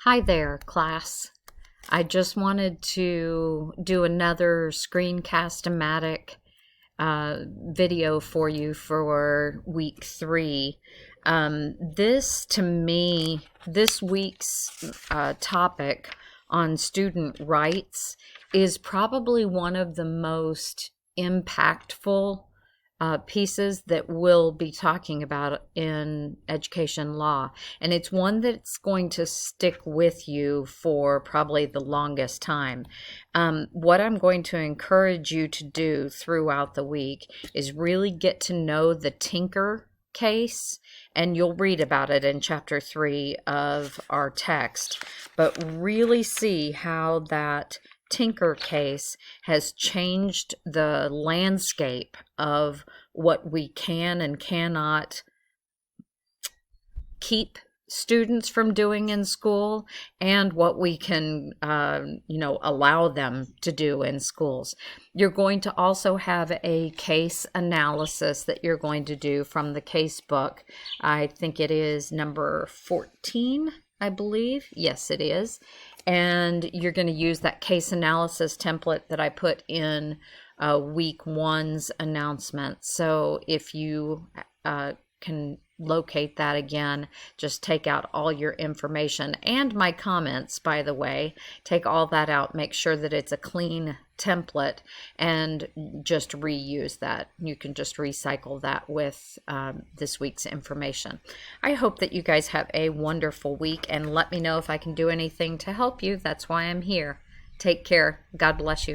Hi there, class. I just wanted to do another screencast-o-matic video for you for week 3. To me, this week's topic on student rights is probably one of the most impactful pieces that we'll be talking about in education law. And it's one that's going to stick with you for probably the longest time. What I'm going to encourage you to do throughout the week is really get to know the Tinker case, and you'll read about it in chapter 3 of our text, but really see how that Tinker case has changed the landscape of what we can and cannot keep students from doing in school, and what we can allow them to do in schools. You're going to also have a case analysis that you're going to do from the case book. I think it is number 14, I believe. Yes, it is. And you're going to use that case analysis template that I put in week 1's announcement. So if you can locate that again, just take out all your information and my comments, by the way. Take all that out, make sure that it's a clean template, and just reuse that. You can just recycle that with this week's information. I hope that you guys have a wonderful week, and let me know if I can do anything to help you. That's why I'm here. Take care. God bless you.